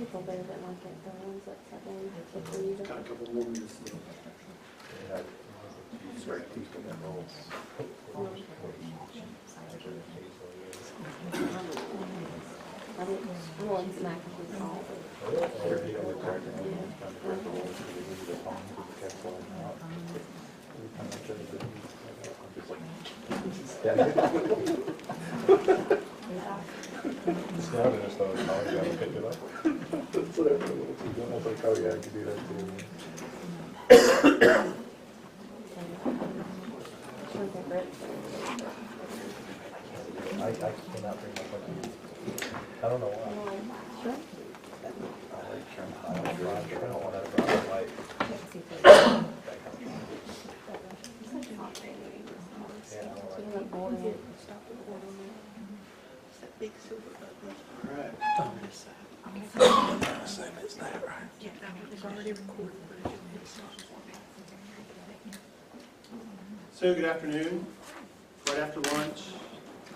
people there that like it, the ones that sit down and read it. Got a couple more minutes. I want smack with all. It's not in a stone collar, you gotta pick it up. That's what everyone else is doing. I was like, oh yeah, I can do that too. I cannot bring my phone. I don't know why. Sure. I don't want to drive like. Big silver button. All right. On this side. Same as that, right? Yeah, that one is already recorded, but it didn't stop. So good afternoon. Right after lunch.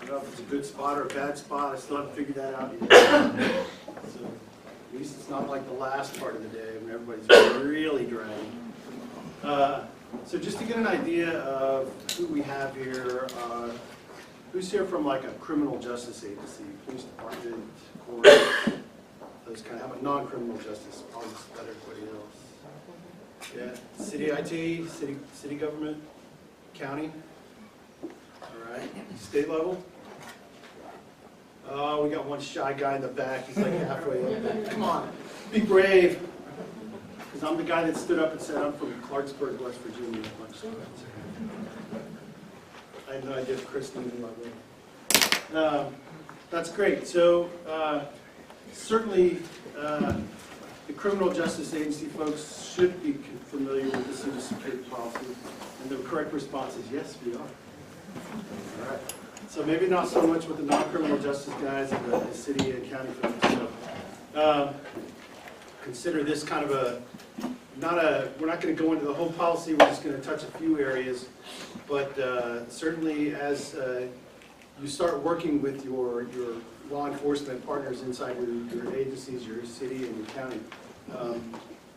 I don't know if it's a good spot or a bad spot. I still haven't figured that out yet. So at least it's not like the last part of the day when everybody's really dragging. So just to get an idea of who we have here, who's here from like a criminal justice agency, police department, court, those kind of, how about non-criminal justice, probably just about everybody else. Yeah, city IT, city government, county, all right, state level. Oh, we got one shy guy in the back, he's like halfway up there. Come on, be brave. Because I'm the guy that stood up and said I'm from Clarksburg, West Virginia. I had no idea if Kristen knew my name. That's great. So certainly the criminal justice agency folks should be familiar with the CJIS Security Policy. And the correct response is yes, we are. All right. So maybe not so much with the non-criminal justice guys and the city and county folks. So consider this kind of a, we're not going to go into the whole policy, we're just going to touch a few areas. But certainly as you start working with your law enforcement partners inside your agencies, your city and your county,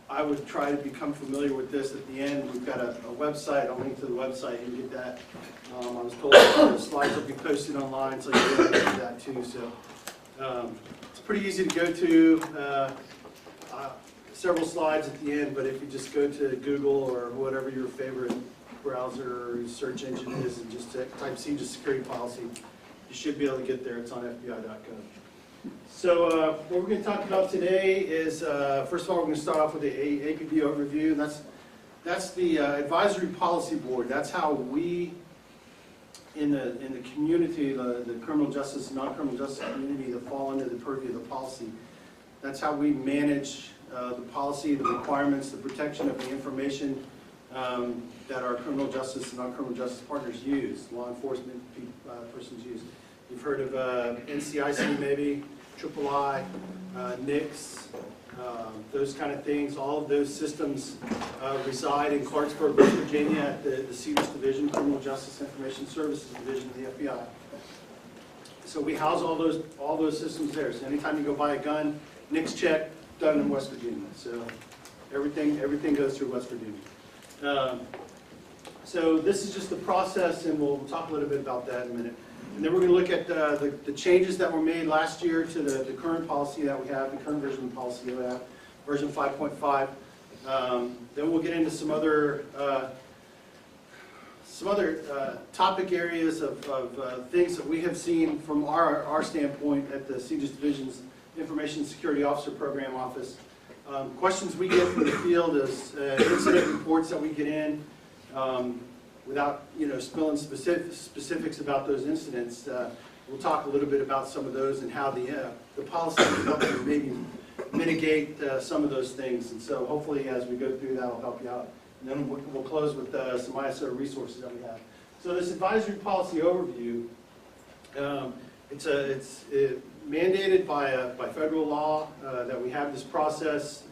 I would try to become familiar with this. At the end, we've got a website. I'll link to the website. You can get that. I was told the slides will be posted online, so you'll be able to do that too. So it's pretty easy to go to. Several slides at the end, but if you just go to Google or whatever your favorite browser or search engine is and just type CJIS Security Policy, you should be able to get there. It's on FBI.gov. So what we're going to talk about today is, first of all, we're going to start off with the APB overview. And that's the Advisory Policy Board. That's how we, in the community, the criminal justice and non-criminal justice community that fall under the purview of the policy, that's how we manage the policy, the requirements, the protection of the information that our criminal justice and non-criminal justice partners use, law enforcement persons use. You've heard of NCIC maybe, III, NICS, those kind of things. All of those systems reside in Clarksburg, West Virginia at the CJIS Division, Criminal Justice Information Services Division of the FBI. So we house all those systems there. So anytime you go buy a gun, NICS check, done in West Virginia. So everything goes through West Virginia. So this is just the process, and we'll talk a little bit about that in a minute. And then we're going to look at the changes that were made last year to the current policy that we have, the current version of the policy that we have, version 5.5. Then we'll get into some other topic areas of things that we have seen from our standpoint at the CJIS Division's Information Security Officer Program Office. Questions we get from the field is incident reports that we get in. Without spilling specifics about those incidents, we'll talk a little bit about some of those and how the policy is helping to maybe mitigate some of those things. And so hopefully as we go through that, will help you out. And then we'll close with some ISO resources that we have. So this advisory policy overview, it's mandated by federal law that we have this process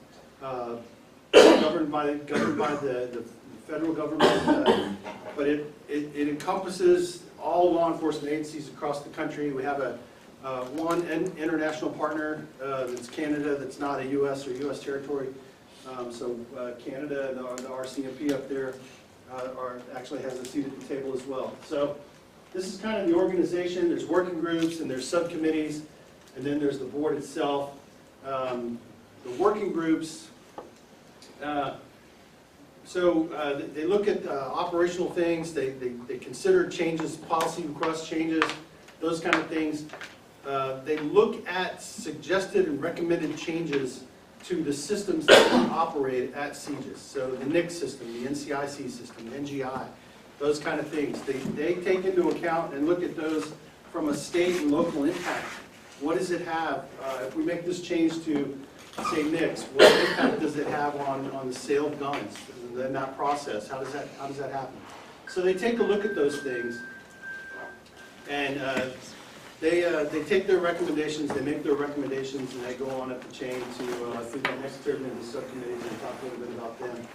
governed by the federal government, but it encompasses all law enforcement agencies across the country. We have a One international partner, that's Canada, that's not a U.S. or U.S. territory. Canada and the RCMP up there actually has a seat at the table as well. So this is kind of the organization. There's working groups and there's subcommittees, and then there's the board itself. The working groups, they look at operational things. They consider changes, policy request changes, those kind of things. They look at suggested and recommended changes to the systems that we operate at CJIS. So the NIC system, the NCIC system, the NGI, those kind of things. They take into account and look at those from a state and local impact. What does it have? If we make this change to, say, NICs, what impact does it have on the sale of guns and then that process? How does that happen? So they take a look at those things, and they take their recommendations, they make their recommendations, and they go on up the chain to, I think, the next term in the subcommittees and talk a little bit about them.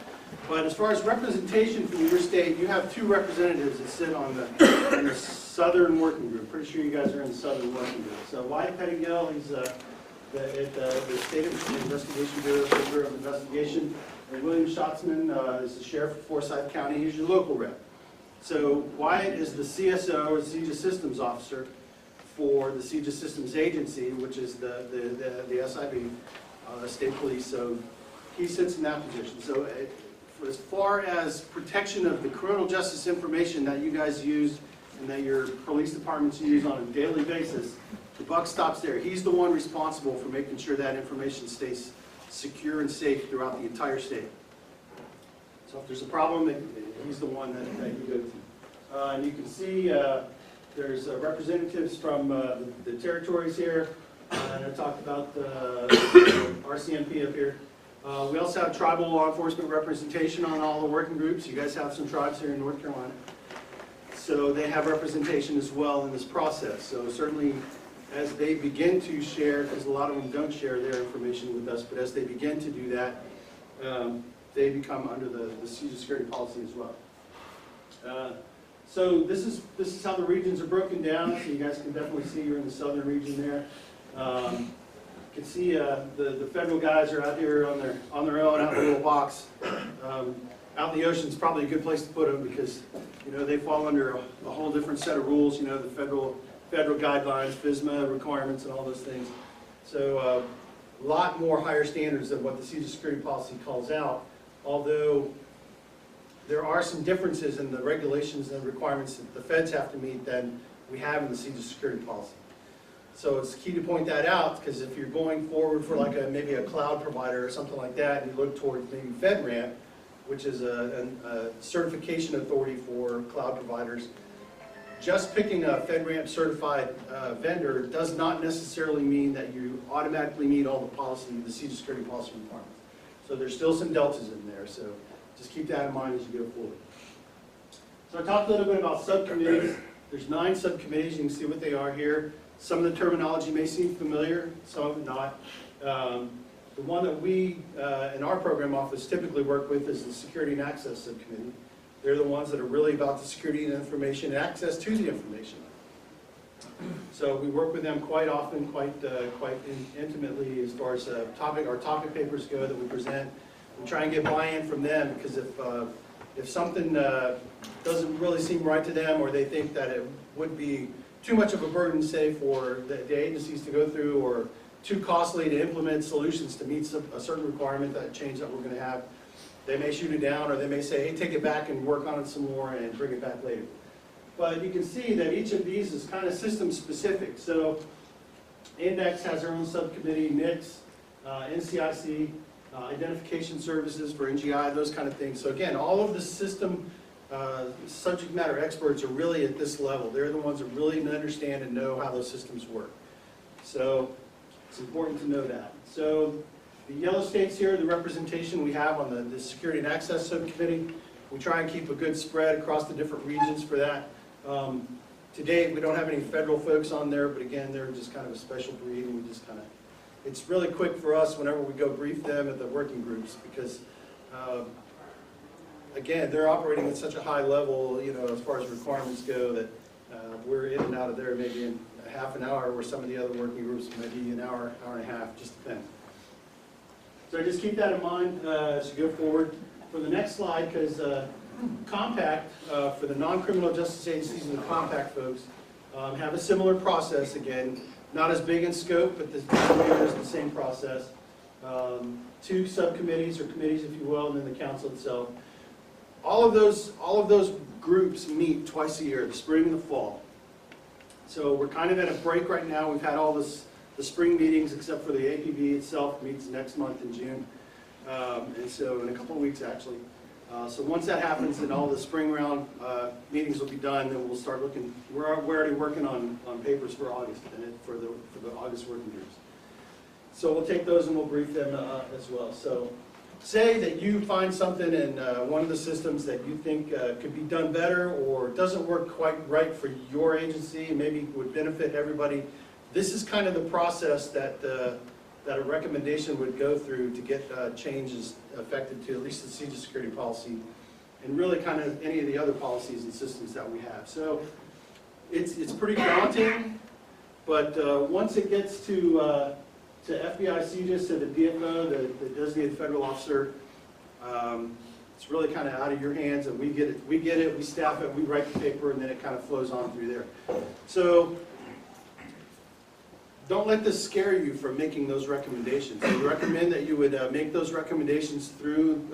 But as far as representation from your state, you have 2 representatives that sit on the Southern Working Group. Pretty sure you guys are in the Southern Working Group. So Wyatt Pettigill, he's at the State Investigation Bureau, Bureau of Investigation, and William Schatzman is the Sheriff of Forsyth County. He's your local rep. So Wyatt is the CSO, or CJIS Systems Officer, for the CJIS Systems Agency, which is the SIB, State Police. So he sits in that position. So as far as protection of the criminal justice information that you guys use and that your police departments use on a daily basis, the buck stops there. He's the one responsible for making sure that information stays secure and safe throughout the entire state. So if there's a problem, he's the one that you go to. And you can see there's representatives from the territories here, and I talked about the RCMP up here. We also have tribal law enforcement representation on all the working groups. You guys have some tribes here in North Carolina. So they have representation as well in this process. So certainly as they begin to share, because a lot of them don't share their information with us, but as they begin to do that, they become under the CJIS Security Policy as well. So this is how the regions are broken down. So you guys can definitely see you're in the southern region there. You can see the federal guys are out here on their own, out in a little box. Out in the ocean is probably a good place to put them because they fall under a whole different set of rules. The federal guidelines, FSMA requirements, and all those things. So a lot more higher standards than what the CJIS Security Policy calls out. Although there are some differences in the regulations and requirements that the feds have to meet than we have in the CJIS Security Policy. So it's key to point that out, because if you're going forward for like maybe a cloud provider or something like that, and you look towards maybe FedRAMP, which is a certification authority for cloud providers, just picking a FedRAMP certified vendor does not necessarily mean that you automatically meet all the CJIS Security Policy requirements. So there's still some deltas in there. So just keep that in mind as you go forward. So I talked a little bit about subcommittees. There's 9 subcommittees. You can see what they are here. Some of the terminology may seem familiar, some of it not. The one that we, in our program office, typically work with is the Security and Access Subcommittee. They're the ones that are really about the security and information and access to the information. So we work with them quite often, quite intimately as far as our topic papers go that we present. We try and get buy-in from them, because if something doesn't really seem right to them, or they think that it would be too much of a burden, say, for the agencies to go through, or too costly to implement solutions to meet a certain requirement, that change that we're going to have, they may shoot it down, or they may say, hey, take it back and work on it some more and bring it back later. But you can see that each of these is kind of system specific. So Index has their own subcommittee, NICS, NCIC, identification services for NGI, those kind of things. So again, all of the system subject matter experts are really at this level. They're the ones that really understand and know how those systems work. So it's important to know that. So the yellow states here, the representation we have on the Security and Access Subcommittee. We try and keep a good spread across the different regions for that. To date, we don't have any federal folks on there, but again, they're just kind of a special breed, and we just kind of, it's really quick for us whenever we go brief them at the working groups, because again, they're operating at such a high level, as far as requirements go, that we're in and out of there maybe in a half an hour, where some of the other working groups might be an hour, hour and a half, just depends. So just keep that in mind as you go forward. For the next slide, because Compact, for the non-criminal justice agencies and the Compact folks, have a similar process again, not as big in scope, but the same process. 2 subcommittees or committees, if you will, and then the council itself. All of those groups meet twice a year, the spring and the fall. So we're kind of at a break right now. We've had all the spring meetings, except for the APB itself meets next month in June, and so in a couple of weeks actually. So once that happens, then all the spring round meetings will be done. Then we'll start looking. We're already working on papers for August and for the August working groups. So we'll take those and we'll brief them as well. So say that you find something in one of the systems that you think could be done better or doesn't work quite right for your agency, maybe would benefit everybody. This is kind of the process that a recommendation would go through to get changes affected to at least the CJIS Security Policy and really kind of any of the other policies and systems that we have. So it's pretty daunting, but once it gets to FBI CJIS, to the DFO, the designated federal officer, it's really kind of out of your hands, and we get it, we staff it, we write the paper, and then it kind of flows on through there. So don't let this scare you from making those recommendations. We recommend that you would make those recommendations through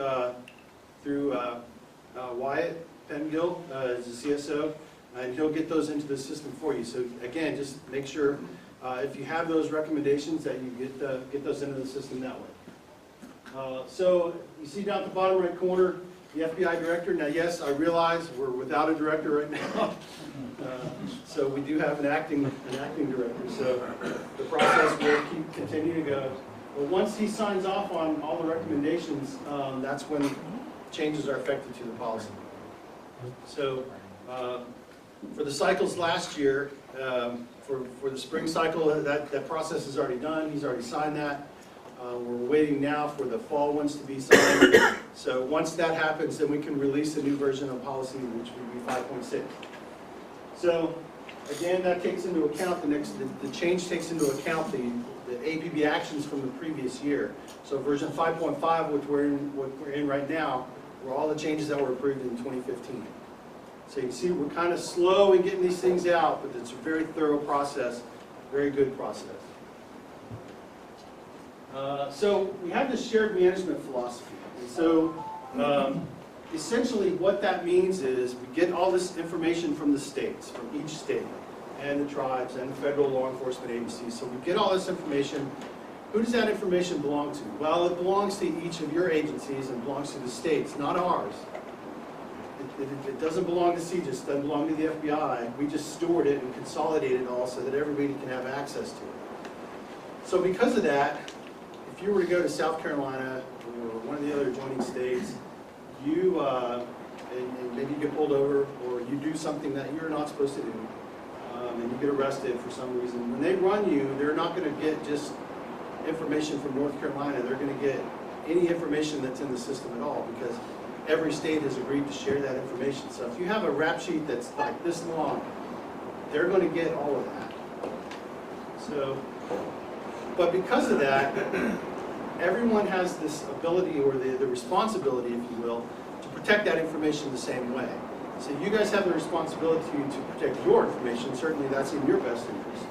Wyatt Pengill as the CSO, and he'll get those into the system for you. So again, just make sure if you have those recommendations that you get those into the system that way. So you see down at the bottom right corner, the FBI director. Now yes, I realize we're without a director right now. So we do have an acting director. So the process will continue to go. But once he signs off on all the recommendations, that's when changes are effective to the policy. So for the cycles last year, for the spring cycle, that process is already done. He's already signed that. We're waiting now for the fall ones to be signed. So once that happens, then we can release a new version of policy, which would be 5.6. So again, that takes into account the change takes into account the APB actions from the previous year. So version 5.5, which we're in right now, were all the changes that were approved in 2015. So you can see we're kind of slow in getting these things out, but it's a very thorough process, very good process. So we have this shared management philosophy. And so essentially what that means is we get all this information from the states, from each state, and the tribes, and the federal law enforcement agencies. So we get all this information. Who does that information belong to? Well, it belongs to each of your agencies and belongs to the states, not ours. It doesn't belong to CJIS, it doesn't belong to the FBI. We just stored it and consolidated it all so that everybody can have access to it. So because of that, if you were to go to South Carolina or one of the other adjoining states, you and maybe you get pulled over or you do something that you're not supposed to do, and you get arrested for some reason. When they run you, they're not going to get just information from North Carolina. They're going to get any information that's in the system at all, because every state has agreed to share that information. So if you have a rap sheet that's like this long, they're going to get all of that. So, but because of that, everyone has this ability, or the responsibility, if you will, to protect that information the same way. So you guys have the responsibility to protect your information. Certainly that's in your best interest.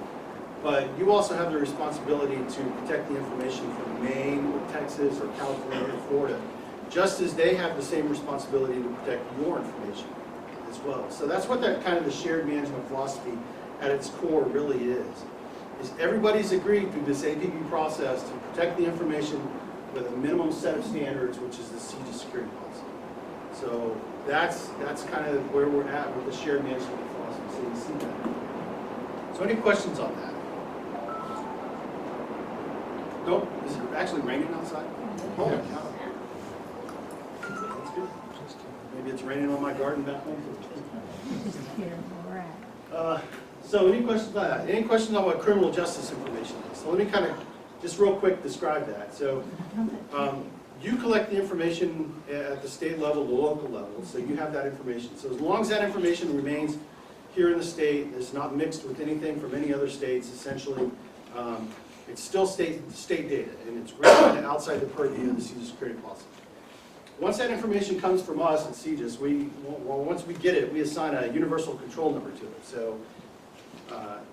But you also have the responsibility to protect the information from Maine or Texas or California or Florida, just as they have the same responsibility to protect your information as well. So that's what that kind of the shared management philosophy at its core really is everybody's agreed through this APB process to protect the information with a minimum set of standards, which is the CJIS Security Policy. So that's kind of where we're at with the shared management philosophy. So you see that. So any questions on that? Nope. Is it actually raining outside? Holy cow. That's good. Maybe it's raining on my garden back home. So any questions on that? Any questions on what criminal justice information is? So let me kind of just real quick describe that. So you collect the information at the state level, the local level, so you have that information. So as long as that information remains here in the state. It's not mixed with anything from any other states. Essentially, it's still state data, and it's really kind of outside the purview of the CJIS Security Policy. Once that information comes from us at CJIS, once we get it, we assign a universal control number to it. So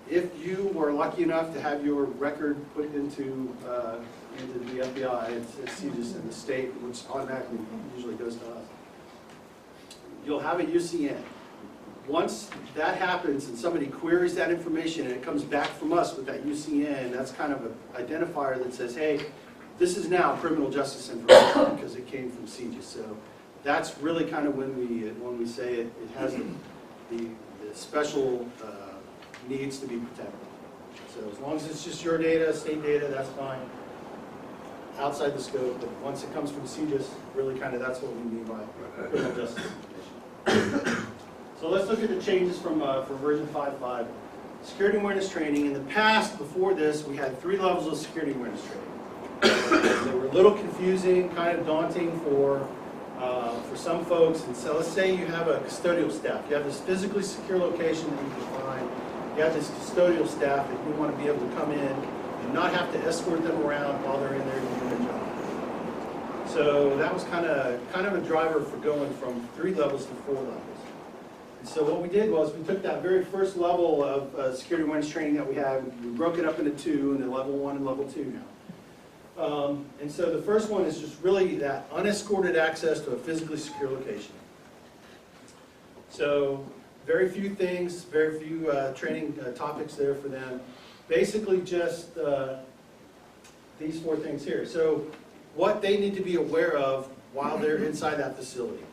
if you were lucky enough to have your record put into the FBI, it's CJIS in the state, which automatically usually goes to us, you'll have a UCN. Once that happens and somebody queries that information and it comes back from us with that UCN, that's kind of an identifier that says, hey, this is now criminal justice information because it came from CJIS. So that's really kind of when we say it has the special needs to be protected. So as long as it's just your data, state data, that's fine. Outside the scope, but once it comes from CJIS, really kind of that's what we mean by criminal justice information. So let's look at the changes from version 5.5. Security awareness training. In the past, before this, we had 3 levels of security awareness training. They were a little confusing, kind of daunting for some folks. And so let's say you have a custodial staff. You have this physically secure location that you can find. You have this custodial staff that you want to be able to come in and not have to escort them around while they're in there doing their job. So that was kind of a driver for going from 3 levels to 4 levels. And so what we did was we took that very first level of security awareness training that we had, we broke it up into 2, and then level 1 and level 2 now. And so the first one is just really that unescorted access to a physically secure location. So very few things, very few training topics there for them. Basically just these 4 things here. So what they need to be aware of while they're inside that facility.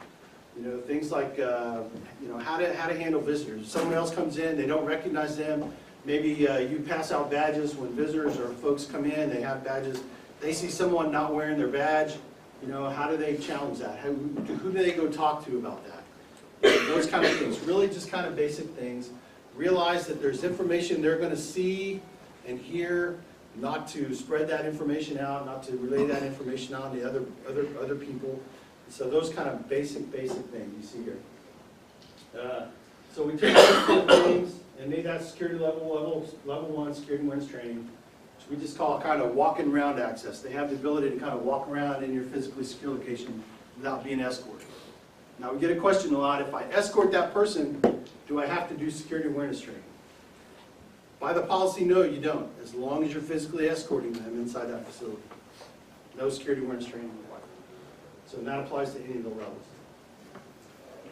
You know, things like you know, how to handle visitors. If someone else comes in, they don't recognize them. Maybe you pass out badges when visitors or folks come in, they have badges. They see someone not wearing their badge, you know, how do they challenge that? Who do they go talk to about that? Those kind of things, really just kind of basic things. Realize that there's information they're going to see and hear, not to spread that information out, not to relay that information on to other people. So those kind of basic things you see here. So we took those 4 things and made that security level 1 security awareness training, which we just call kind of walking around access. They have the ability to kind of walk around in your physically secure location without being escorted. Now we get a question a lot, if I escort that person, do I have to do security awareness training? By the policy, no, you don't, as long as you're physically escorting them inside that facility. No security awareness training required. So that applies to any of the levels.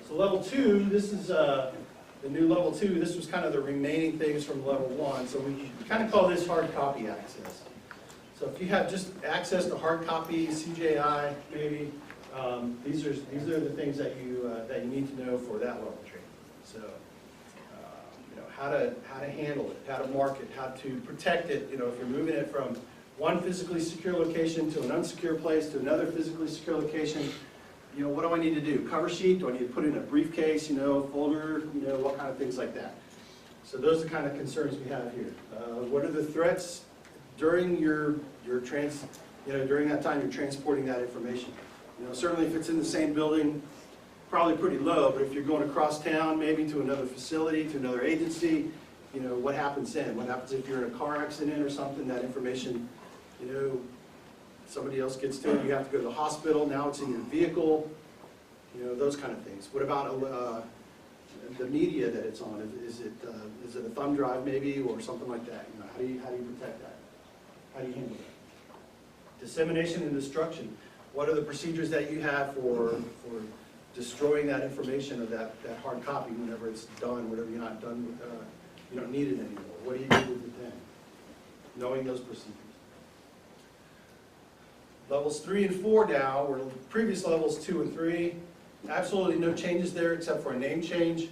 So level 2, this is the new level 2. This was kind of the remaining things from level 1. So we kind of call this hard copy access. So if you have just access to hard copy, CJI, maybe, these are the things that you need to know for that level training. So you know, how to handle it, how to mark it, how to protect it. You know, if you're moving it from one physically secure location to an unsecure place to another physically secure location, you know, what do I need to do? Cover sheet? Do I need to put it in a briefcase? You know, folder? You know, what kind of things like that. So those are the kind of concerns we have here. What are the threats during during that time you're transporting that information? You know, certainly if it's in the same building, probably pretty low, but if you're going across town, maybe to another facility, to another agency, you know, what happens then? What happens if you're in a car accident or something, that information, you know, somebody else gets to it, you have to go to the hospital, now it's in your vehicle, you know, those kind of things. What about the media that it's on? Is it a thumb drive maybe, or something like that? You know, how do you protect that? How do you handle that? Dissemination and destruction. What are the procedures that you have for destroying that information of that hard copy whenever it's done, whenever you're not done with, you don't need it anymore? What do you do with it then? Knowing those procedures. Levels 3 and 4 now, were previous levels 2 and 3. Absolutely no changes there except for a name change.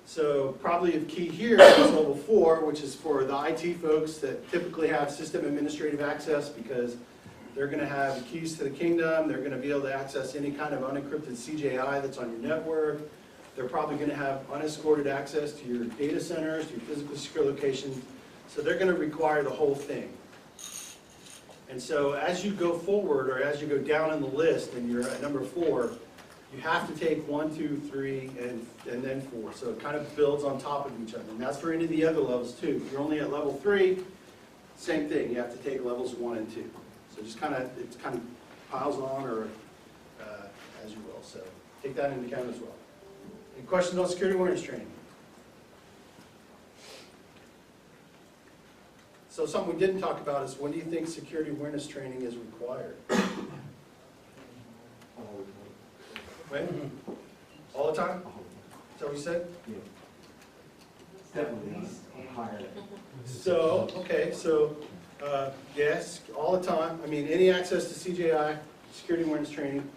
So probably of key here is level 4, which is for the IT folks that typically have system administrative access, because they're going to have the keys to the kingdom. They're going to be able to access any kind of unencrypted CJI that's on your network. They're probably going to have unescorted access to your data centers, to your physical secure locations. So they're going to require the whole thing. And so as you go forward, or as you go down in the list and you're at number 4, you have to take 1, 2, 3, and then 4. So it kind of builds on top of each other. And that's for any of the other levels too. If you're only at level 3, same thing. You have to take levels 1 and 2. So just kind of, it kind of piles on, or as you will. So take that into account as well. Any questions on security awareness training? So something we didn't talk about is, when do you think security awareness training is required? When? All the time? Is that what you said? Definitely higher. So, okay, so, yes, all the time. I mean, any access to CJI, security awareness training.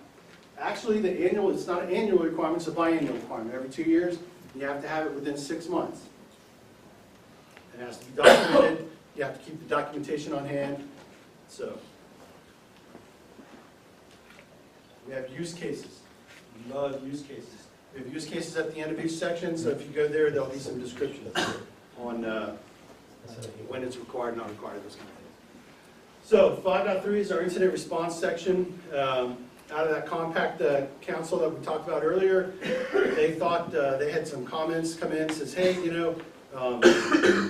Actually, the annual, it's not an annual requirement, it's a biannual requirement. Every 2 years, you have to have it within 6 months. It has to be documented. You have to keep the documentation on hand. So, we have use cases. We love use cases. We have use cases at the end of each section, so if you go there, there'll be some descriptions on when it's required, not required, those kind of things. So 5.3 is our incident response section. Out of that compact council that we talked about earlier, they thought they had some comments come in, says, hey, you know,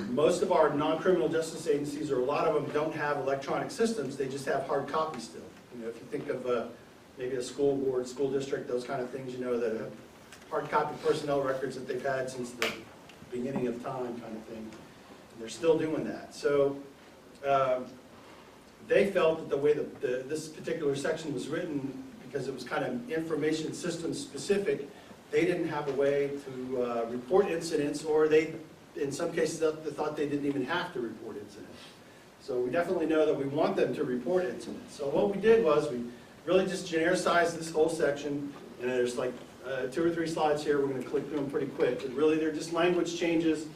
most of our non-criminal justice agencies, or a lot of them, don't have electronic systems. They just have hard copies still. You know, if you think of maybe a school board, school district, those kind of things, you know, that have hard copy personnel records that they've had since the beginning of time, kind of thing. And they're still doing that. So they felt that the way that this particular section was written, because it was kind of information system specific, they didn't have a way to report incidents, or they, in some cases, they thought they didn't even have to report incidents. So we definitely know that we want them to report incidents. So what we did was we really just genericized this whole section, and there's like 2 or 3 slides here. We're going to click through them pretty quick. But really, they're just language changes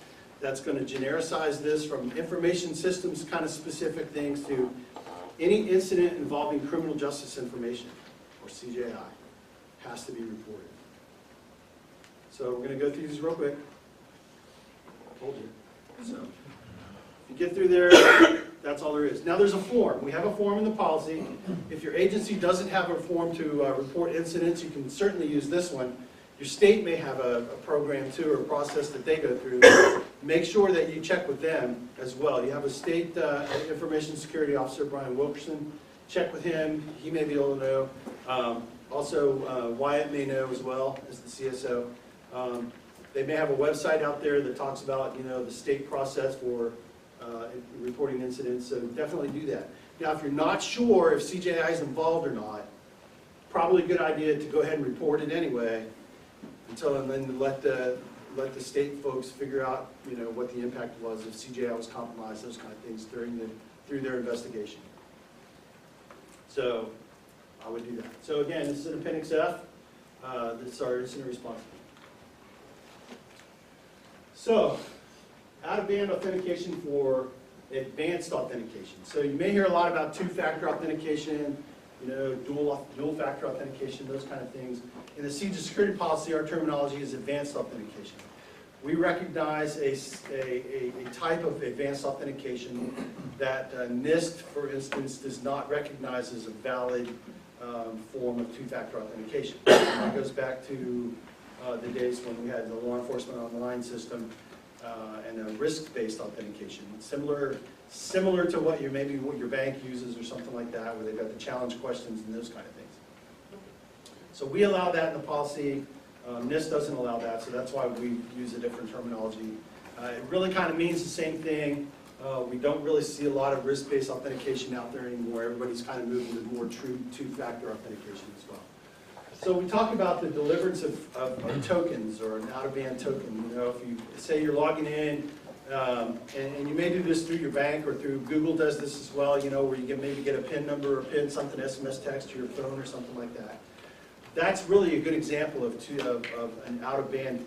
that's going to genericize this from information systems kind of specific things to any incident involving criminal justice information, or CJI, has to be reported. So we're going to go through these real quick. I told you. So if you get through there, that's all there is. Now there's a form. We have a form in the policy. If your agency doesn't have a form to report incidents, you can certainly use this one. Your state may have a program too, or a process that they go through. Make sure that you check with them as well. You have a state information security officer, Brian Wilkerson. Check with him. He may be able to know. Also, Wyatt may know as well as the CSO. They may have a website out there that talks about, you know, the state process for reporting incidents, so definitely do that. Now, if you're not sure if CJI is involved or not, probably a good idea to go ahead and report it anyway, and then let the state folks figure out, you know, what the impact was, if CJI was compromised, those kind of things through their investigation. So I would do that. So again, this is an Appendix F. This is our incident response. So, out-of-band authentication for advanced authentication. So you may hear a lot about two-factor authentication, you know, dual-factor authentication, those kind of things. In the CJIS Security Policy, our terminology is advanced authentication. We recognize a type of advanced authentication that NIST, for instance, does not recognize as a valid form of two-factor authentication. And that goes back to the days when we had the law enforcement online system and a risk-based authentication. Similar to what your bank uses or something like that, where they've got the challenge questions and those kind of things. So we allow that in the policy. NIST doesn't allow that, so that's why we use a different terminology. It really kind of means the same thing. We don't really see a lot of risk-based authentication out there anymore. Everybody's kind of moving to more true two-factor authentication as well. So we talk about the deliverance of tokens, or an out-of-band token. You know, if you say you're logging in, and you may do this through your bank or through Google does this as well, you know, where you can maybe get a PIN number or PIN something, SMS text to your phone or something like that. That's really a good example of an out-of-band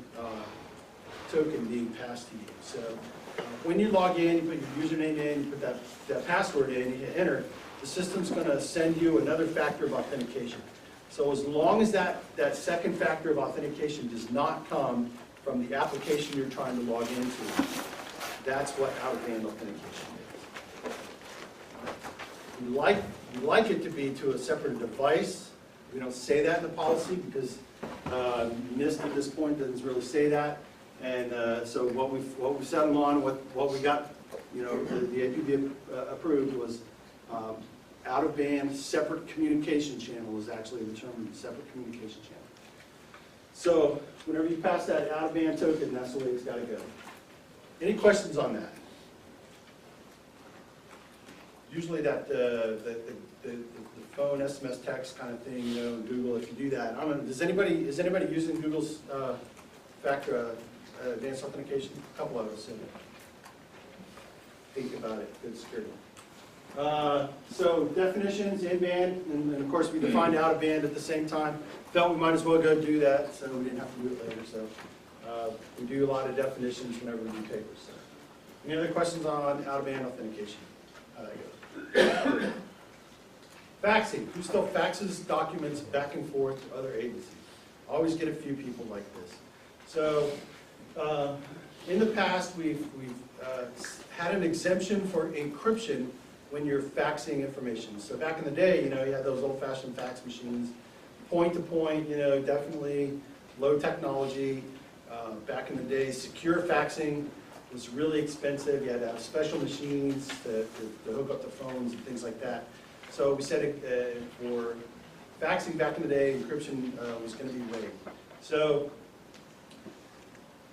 token being passed to you. So when you log in, you put your username in, you put that password in, you hit enter, the system's going to send you another factor of authentication. So as long as that second factor of authentication does not come from the application you're trying to log into, that's what out-of-band authentication is. You like it to be to a separate device We don't say that in the policy because NIST at this point doesn't really say that. And so what we've settled on, what we got, you know, the APB approved was out-of-band separate communication channel is actually the term, separate communication channel. So whenever you pass that out-of-band token, that's the way it's got to go. Any questions on that? Usually that the phone SMS text kind of thing, you know, Google, if you do that. I don't know, is anybody using Google's advanced authentication? A couple of us in it. Think about it, good security. So definitions, in-band, and of course we defined out-of-band at the same time. Felt we might as well go do that, so we didn't have to do it later. So we do a lot of definitions whenever we do papers. So. Any other questions on out-of-band authentication? How that goes? Faxing. Who still faxes documents back and forth to other agencies? Always get a few people like this. So in the past, we've had an exemption for encryption when you're faxing information. So back in the day, you know, you had those old-fashioned fax machines, point-to-point, you know, definitely low technology. Back in the day, secure faxing was really expensive. You had to have special machines to hook up the phones and things like that. So we said for faxing back in the day, encryption was going to be waived. So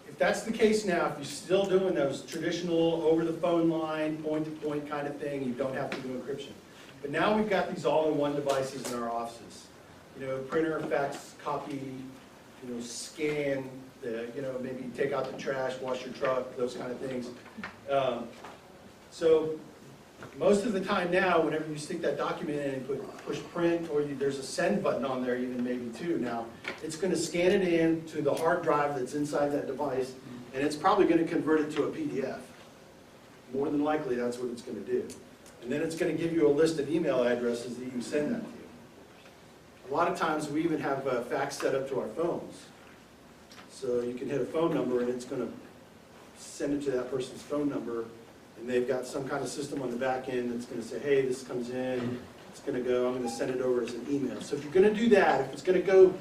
if that's the case now, if you're still doing those traditional over-the-phone line, point-to-point kind of thing, you don't have to do encryption. But now we've got these all-in-one devices in our offices. You know, printer, fax, copy, you know, scan, you know, maybe take out the trash, wash your truck, those kind of things. So most of the time now, whenever you stick that document in and push print, or there's a send button on there even maybe too now, it's going to scan it in to the hard drive that's inside that device, and it's probably going to convert it to a PDF. More than likely, that's what it's going to do. And then it's going to give you a list of email addresses that you can send that to. A lot of times we even have fax set up to our phones. So you can hit a phone number and it's going to send it to that person's phone number, and they've got some kind of system on the back end that's going to say, hey, this comes in, it's going to go, I'm going to send it over as an email. So if you're going to do that, if it's going to go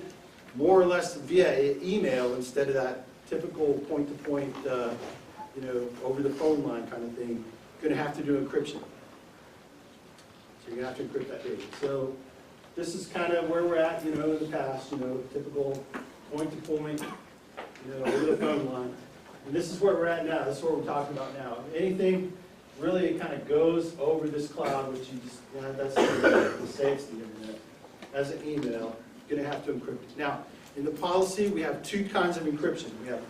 more or less via email instead of that typical point-to-point, you know, over-the-phone line kind of thing, you're going to have to do encryption. So you're going to have to encrypt that data. So this is kind of where we're at, you know, in the past, you know, typical point-to-point, you know, over-the-phone line. And this is where we're at now. This is what we're talking about now. Anything really kind of goes over this cloud, which you just, you know, that's the internet, say it's the internet, as an email, you're going to have to encrypt it. Now, in the policy, we have two kinds of encryption. We have,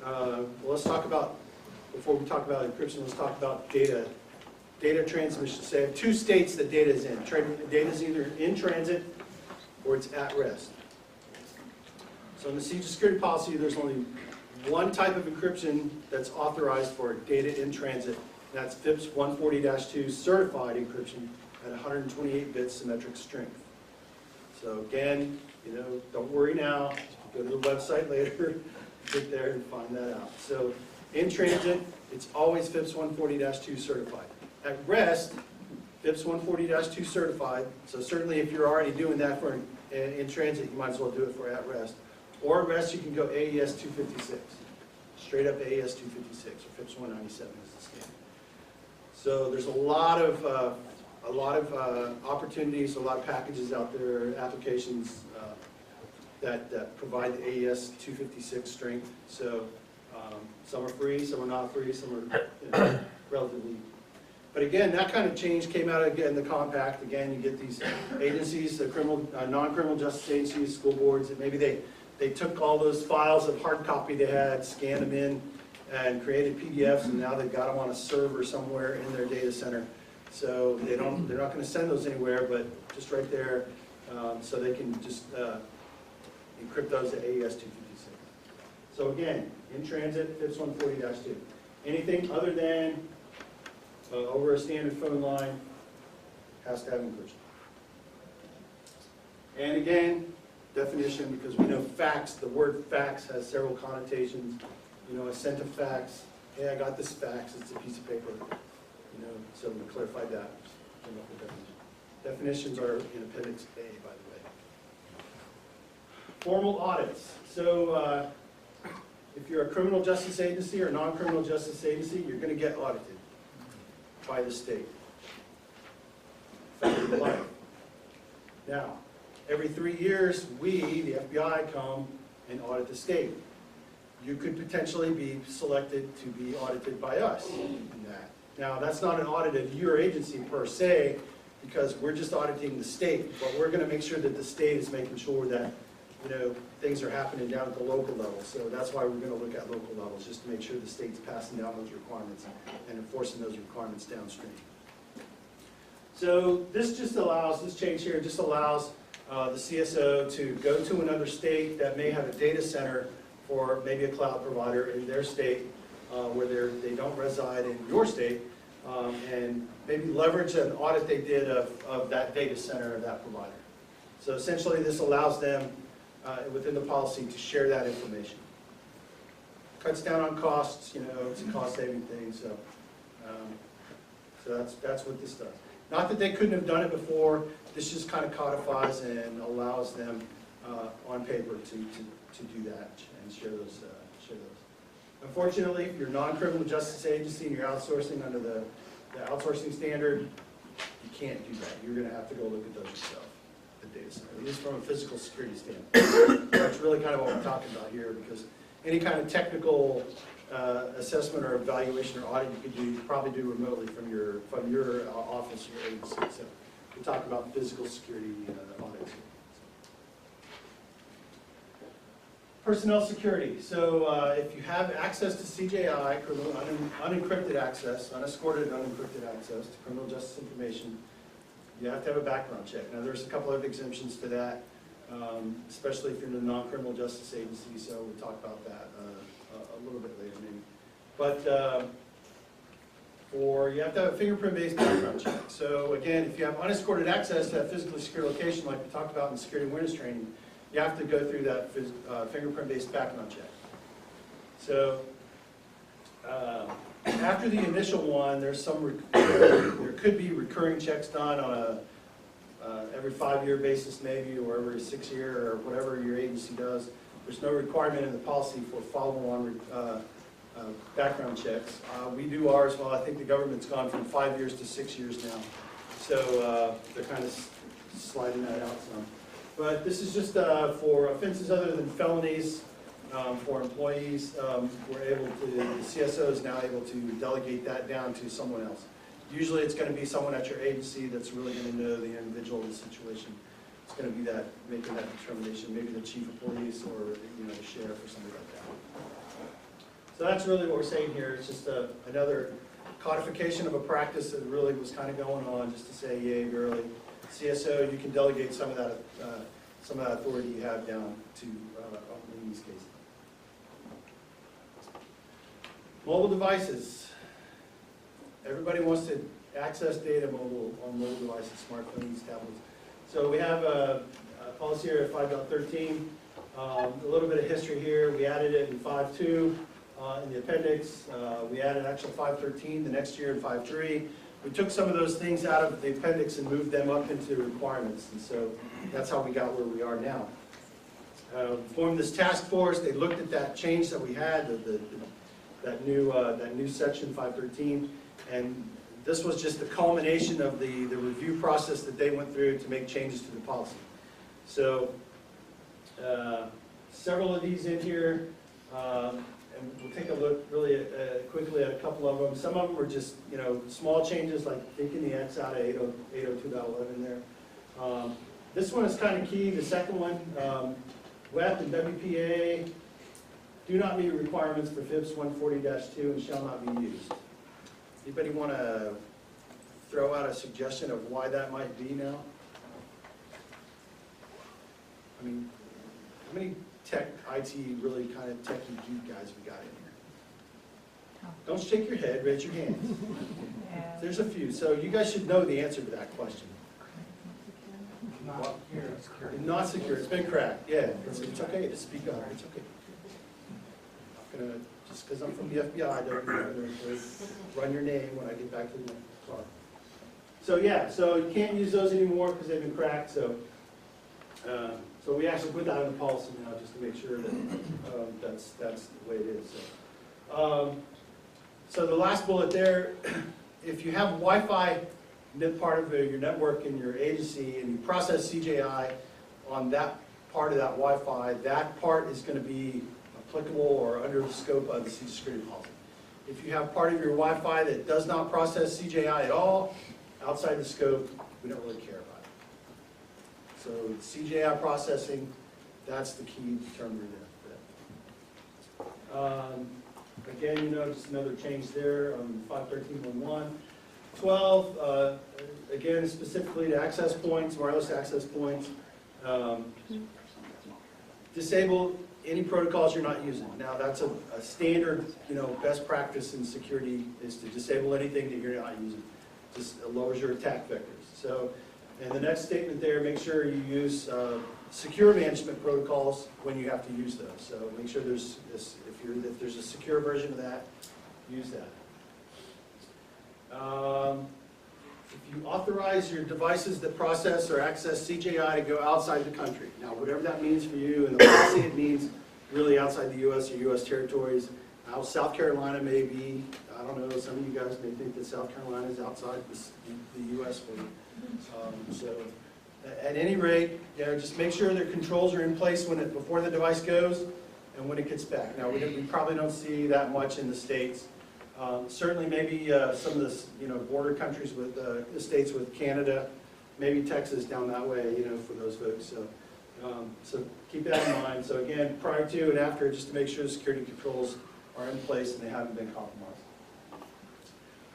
well, let's talk about, before we talk about encryption, let's talk about data transmission. So you have two states that data is in. Data is either in transit or it's at rest. So in the CJIS Security Policy, there's only one type of encryption that's authorized for data in transit, and that's FIPS 140-2 certified encryption at 128-bit symmetric strength. So again, you know, don't worry now. Go to the website later, get there and find that out. So in transit, it's always FIPS 140-2 certified. At rest, FIPS 140-2 certified. So certainly if you're already doing that for in transit, you might as well do it for at rest. Or at rest, you can go AES 256. Straight up AES 256, or FIPS 197 is the standard. So there's a lot of opportunities, a lot of packages out there, applications that provide the AES 256 strength. So some are free, some are not free, some are, you know, relatively. But again, that kind of change came out again, the compact. Again, you get these agencies, the non-criminal justice agencies, school boards, and maybe they took all those files of hard copy they had, scanned them in, and created PDFs, and now they've got them on a server somewhere in their data center. So they're not going to send those anywhere, but just right there, so they can just encrypt those to AES 256. So again, in transit, FIPS 140-2. Anything other than over a standard phone line has to have encryption. And again, definition, because we know fax, the word fax has several connotations. You know, I sent a fax, hey, I got this fax, it's a piece of paper. You know, so we clarified that. Definitions are in Appendix A, by the way. Formal audits. So if you're a criminal justice agency or non-criminal justice agency, you're going to get audited by the state. Fact of life. Now, every 3 years, we, the FBI, come and audit the state. You could potentially be selected to be audited by us in that. Now, that's not an audit of your agency per se, because we're just auditing the state, but we're going to make sure that the state is making sure that, you know, things are happening down at the local level. So that's why we're going to look at local levels, just to make sure the state's passing down those requirements and enforcing those requirements downstream. So this just allows, this change here just allows the CSO to go to another state that may have a data center for maybe a cloud provider in their state where they don't reside in your state, and maybe leverage an audit they did of that data center of that provider. So essentially this allows them within the policy to share that information. Cuts down on costs, you know, it's a cost saving thing, so that's what this does. Not that they couldn't have done it before, this just kind of codifies and allows them on paper to do that and share those. Unfortunately, if you're a non-criminal justice agency and you're outsourcing under the outsourcing standard, you can't do that. You're going to have to go look at those yourself, the data center, at least from a physical security standpoint. That's really kind of what we're talking about here, because any kind of technical assessment or evaluation or audit you could do, you could probably do remotely from your office or agency. So we're talking about physical security audits. Personnel security. So if you have access to CJI, unencrypted access, unescorted unencrypted access to criminal justice information, you have to have a background check. Now there's a couple of exemptions to that, especially if you're in a non-criminal justice agency, so we'll talk about that a little bit later maybe. But you have to have a fingerprint-based background check. So again, if you have unescorted access to that physically secure location like we talked about in security awareness training, you have to go through that fingerprint-based background check. So after the initial one, there's there could be recurring checks done on a every 5-year basis maybe, or every 6-year, or whatever your agency does. There's no requirement in the policy for follow-on background checks. We do ours. Well, I think the government's gone from 5 years to 6 years now, so they're kind of sliding that out some. But this is just for offenses other than felonies for employees. We're able to, the CSO is now able to delegate that down to someone else. Usually it's going to be someone at your agency that's really going to know the individual in the situation. It's going to be that, making that determination, maybe the chief of police or the sheriff or something like that. So that's really what we're saying here. It's just another codification of a practice that really was kind of going on, just to say, yay, early. CSO, you can delegate some of that authority you have down to in these cases. Mobile devices. Everybody wants to access data on mobile devices, smartphones, tablets. So we have a policy here at 5.13. A little bit of history here. We added it in 5.2 in the appendix. We added actual 5.13 the next year in 5.3. We took some of those things out of the appendix and moved them up into requirements, and so that's how we got where we are now. Formed this task force. They looked at that change that we had, that new section 5.13, and this was just the culmination of the review process that they went through to make changes to the policy. So several of these in here. And we'll take a look really quickly at a couple of them. Some of them are just, small changes, like taking the X out of 802.11 there. This one is kind of key. The second one, WEP and WPA do not meet requirements for FIPS 140-2 and shall not be used. Anybody want to throw out a suggestion of why that might be now? I mean, how many tech, IT, really kind of techie geek guys we got in here? Don't shake your head, raise your hands. There's a few. So you guys should know the answer to that question. Not secure. Not secure. It's been cracked. Yeah, it's okay to speak up. It's okay. I'm not gonna, just because I'm from the FBI, don't run your name when I get back to the car. So yeah, so you can't use those anymore because they've been cracked. So But we actually put that in the policy now just to make sure that that's the way it is. So the last bullet there, if you have Wi-Fi part of your network in your agency and you process CJI on that part of that Wi-Fi, that part is going to be applicable or under the scope of the CJIS Security Policy. If you have part of your Wi-Fi that does not process CJI at all, outside the scope, we don't really care about it. So CJI processing, that's the key determiner there. Again, you know, just another change there on 513.11. 12, again, specifically to access points, wireless access points. Disable any protocols you're not using. Now, that's a standard, you know, best practice in security is to disable anything that you're not using. Just lowers your attack vectors. So, and the next statement there, make sure you use secure management protocols when you have to use those. So make sure there's this, if there's a secure version of that, use that. If you authorize your devices that process or access CJI to go outside the country. Now, whatever that means for you, in the policy it means really outside the U.S. or U.S. territories. How South Carolina may be, I don't know, some of you guys may think that South Carolina is outside the U.S. for you. So at any rate, you know, just make sure their controls are in place when before the device goes and when it gets back. Now, we probably don't see that much in the States. Certainly maybe some of the, you know, border countries with the states with Canada, maybe Texas down that way, you know, for those folks. So, so keep that in mind. So again, prior to and after, just to make sure the security controls are in place and they haven't been compromised.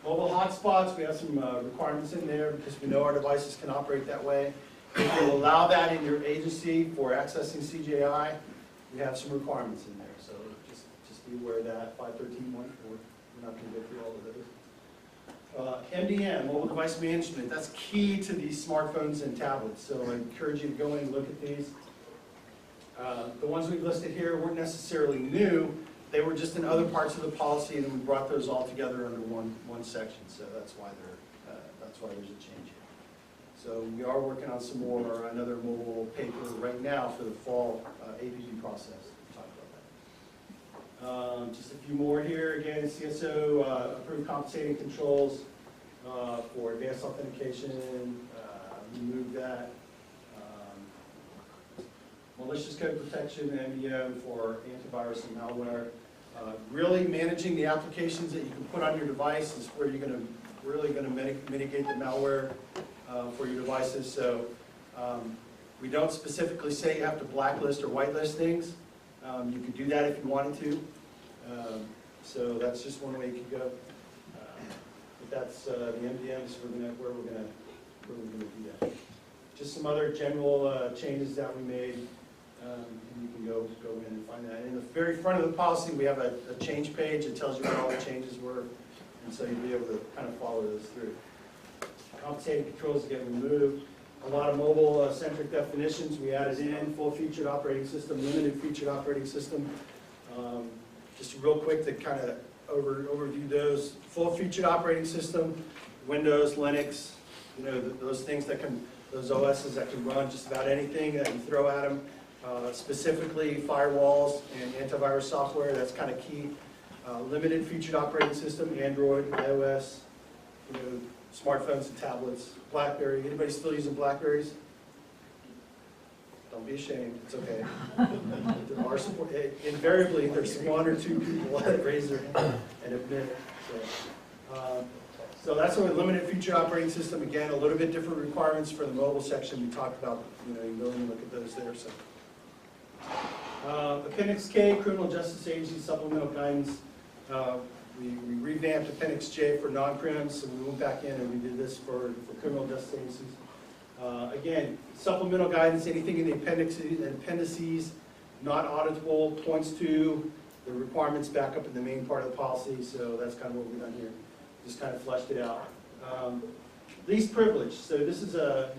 Mobile hotspots, we have some requirements in there because we know our devices can operate that way. If you allow that in your agency for accessing CJI, we have some requirements in there. So just be aware of that, 513.14. We're not going to go through all of those. MDM, mobile device management, that's key to these smartphones and tablets. So I encourage you to go in and look at these. The ones we've listed here weren't necessarily new. They were just in other parts of the policy, and we brought those all together under one section. So that's why there's a change here. So we are working on some more, another mobile paper right now for the fall APP process. Just a few more here. Again, CSO approved compensating controls for advanced authentication. Remove that. Malicious code protection, MDM for antivirus and malware. Really managing the applications that you can put on your device is where you're really going to mitigate the malware for your devices. So we don't specifically say you have to blacklist or whitelist things. You could do that if you wanted to. So that's just one way you could go. But that's the MDMs where we're gonna do that. Just some other general changes that we made, and you can go in and find that. In the very front of the policy, we have a change page that tells you what all the changes were, and so you'll be able to kind of follow those through. Compensating controls get removed. A lot of mobile-centric definitions we added in, full-featured operating system, limited-featured operating system. Just real quick to kind of overview those. Full-featured operating system, Windows, Linux, you know, those things that can, those OSs that can run just about anything that you throw at them. Specifically, firewalls and antivirus software, that's kind of key. Limited-featured operating system, Android, iOS, you know, smartphones and tablets, BlackBerry. Anybody still using BlackBerries? Don't be ashamed. It's okay. There are support. Invariably, there's one or two people that raise their hand and admit it. So that's a limited feature operating system. Again, a little bit different requirements for the mobile section. We talked about, you know, you go and look at those there. So, Appendix K, Criminal Justice Agency Supplemental Guidance. We revamped Appendix J for non-crims, so we went back in and we did this for criminal justice agencies. Again, supplemental guidance, anything in the appendices not auditable, points to the requirements back up in the main part of the policy, so that's kind of what we've done here. Just kind of fleshed it out. Least privilege, so this is I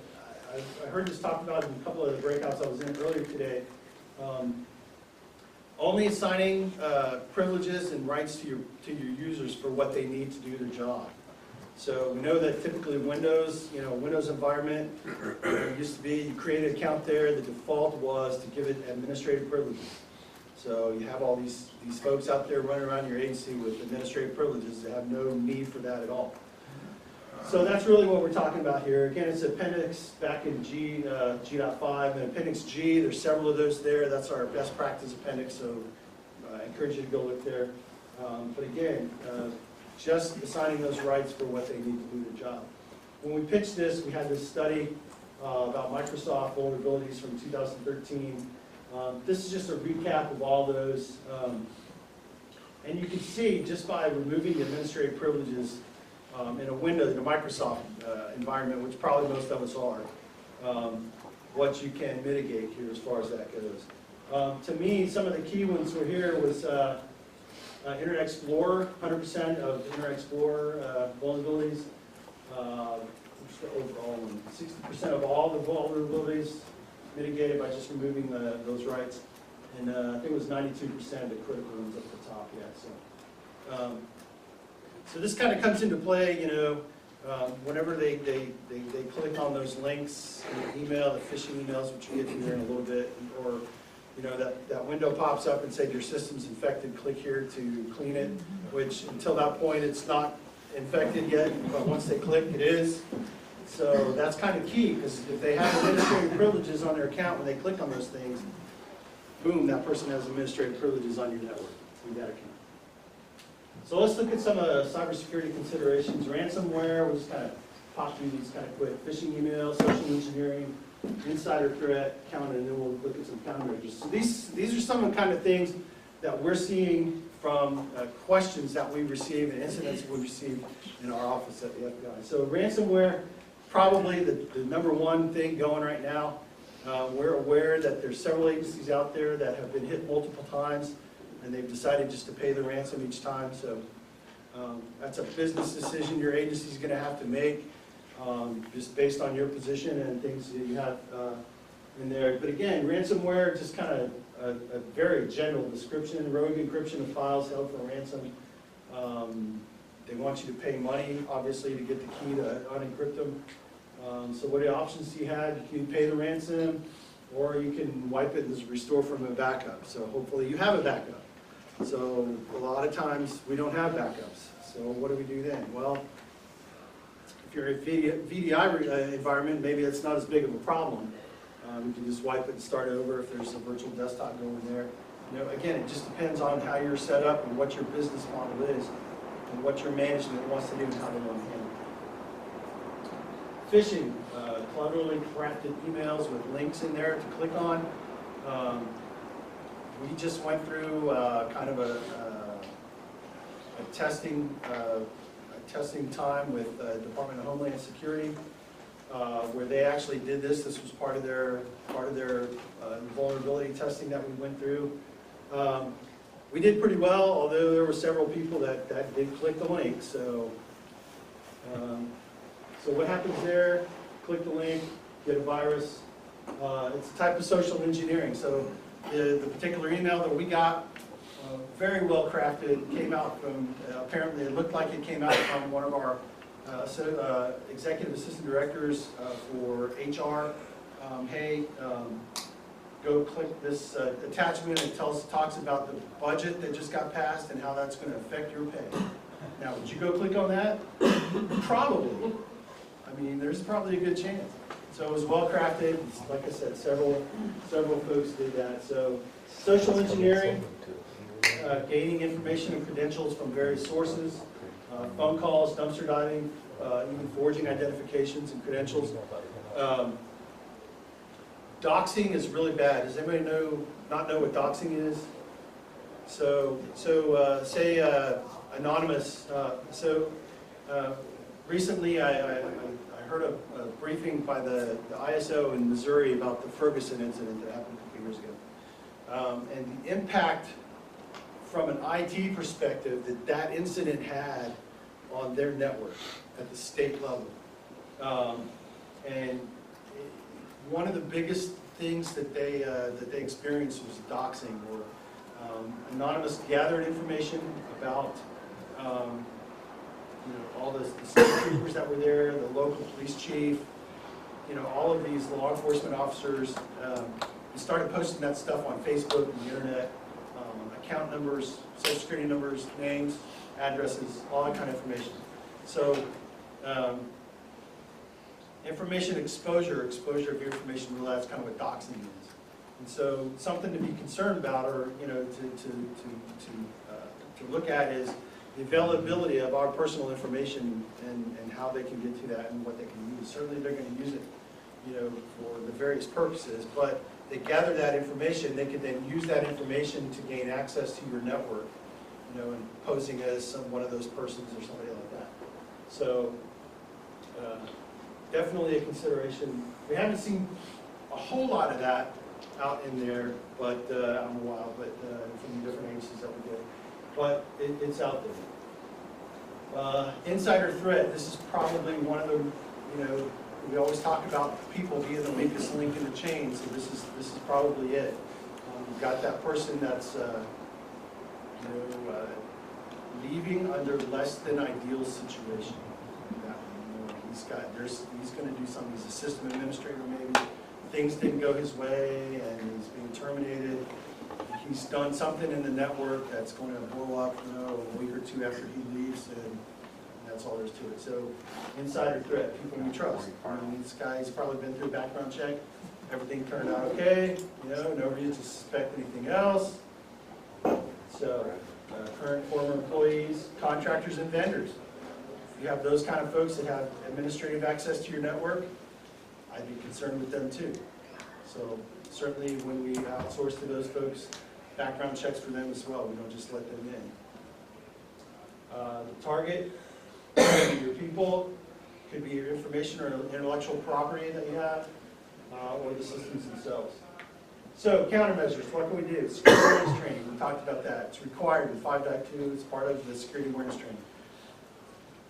heard this talked about in a couple of the breakouts I was in earlier today. Only assigning privileges and rights to your users for what they need to do their job. So we know that typically Windows, Windows environment, used to be you create an account there, the default was to give it administrative privileges. So you have all these folks out there running around your agency with administrative privileges that have no need for that at all. So that's really what we're talking about here. Again, it's appendix back in G.5, and appendix G, there's several of those there. That's our best practice appendix, so I encourage you to go look there. But again, just assigning those rights for what they need to do their job. When we pitched this, we had this study about Microsoft vulnerabilities from 2013. This is just a recap of all those. And you can see, just by removing the administrative privileges in a Windows, in a Microsoft environment, which probably most of us are, what you can mitigate here as far as that goes. To me, some of the key ones were here was Internet Explorer, 100% of Internet Explorer vulnerabilities. Overall, 60% of all the vulnerabilities mitigated by just removing those rights. And I think it was 92% of the critical ones up the top, yeah. So this kind of comes into play, whenever they click on those links in the email, the phishing emails, which we'll get to here in a little bit, or that window pops up and says your system's infected, click here to clean it, which until that point it's not infected yet, but once they click it is. So that's kind of key, because if they have administrative privileges on their account when they click on those things, boom, that person has administrative privileges on your network through that account. So let's look at some cybersecurity considerations. Ransomware, we'll just kind of pop through these kind of quick. Phishing emails, social engineering, insider threat, counter, and then we'll look at some countermeasures. So these are some of the kind of things that we're seeing from questions that we receive and incidents we receive in our office at the FBI. So ransomware, probably the number one thing going right now. We're aware that there's several agencies out there that have been hit multiple times, and they've decided just to pay the ransom each time. So that's a business decision your agency's going to have to make, just based on your position and things that you have in there. But again, ransomware, just kind of a very general description: rogue encryption of files held for ransom. They want you to pay money, obviously, to get the key to unencrypt them. So what options do you have? You can pay the ransom, or you can wipe it and restore from a backup. So hopefully you have a backup. So a lot of times we don't have backups. So what do we do then? Well, if you're in a VDI environment, maybe it's not as big of a problem. You can just wipe it and start over if there's a virtual desktop going there. Again, it just depends on how you're set up and what your business model is and what your management wants to do and how they want to handle it. Phishing, cleverly crafted emails with links in there to click on. We just went through kind of a testing time with the Department of Homeland Security, where they actually did this. This was part of their vulnerability testing that we went through. We did pretty well, although there were several people that did click the link. So what happens there? Click the link, get a virus. It's a type of social engineering. So the particular email that we got, very well crafted, came out from, apparently it looked like it came out from one of our executive assistant directors for HR. Hey, go click this attachment. It talks about the budget that just got passed and how that's going to affect your pay. Now, would you go click on that? Probably. I mean, there's probably a good chance. So it was well crafted. Like I said, several folks did that. So social engineering, gaining information and credentials from various sources, phone calls, dumpster diving, even forging identifications and credentials. Doxing is really bad. Does anybody not know what doxing is? So say anonymous. Recently I heard a briefing by the ISO in Missouri about the Ferguson incident that happened a couple years ago. And the impact from an IT perspective that incident had on their network at the state level. And one of the biggest things that they experienced was doxing, or anonymous gathered information about all the state troopers that were there, the local police chief, all of these law enforcement officers. We started posting that stuff on Facebook and the internet, account numbers, social security numbers, names, addresses, all that kind of information. So information exposure of your information, really, that's kind of what doxing is. And so something to be concerned about, or to look at, is the availability of our personal information and how they can get to that and what they can use. Certainly they're going to use it, for the various purposes, but they gather that information, they can then use that information to gain access to your network, and posing as one of those persons or somebody like that. So definitely a consideration. We haven't seen a whole lot of that out in there, but out in a while, but from the different agencies that we get. But it's out there. Insider threat. This is probably one of the, we always talk about people being the weakest link in the chain. So this is probably it. You've got that person that's leaving under less than ideal situation. He's going to do something. He's a system administrator, maybe. Things didn't go his way, and he's being terminated. He's done something in the network that's going to blow up, a week or two after he leaves, and that's all there is to it. So, insider threat, people we trust. This guy's probably been through a background check. Everything turned out okay. No reason to suspect anything else. So, current, former employees, contractors, and vendors. If you have those kind of folks that have administrative access to your network, I'd be concerned with them too. So certainly when we outsource to those folks, background checks for them as well. We don't just let them in. The target could be your people, could be your information or intellectual property that you have, or the systems themselves. So countermeasures, what can we do? Security awareness training, we talked about that. It's required in 5.2, it's part of the security awareness training.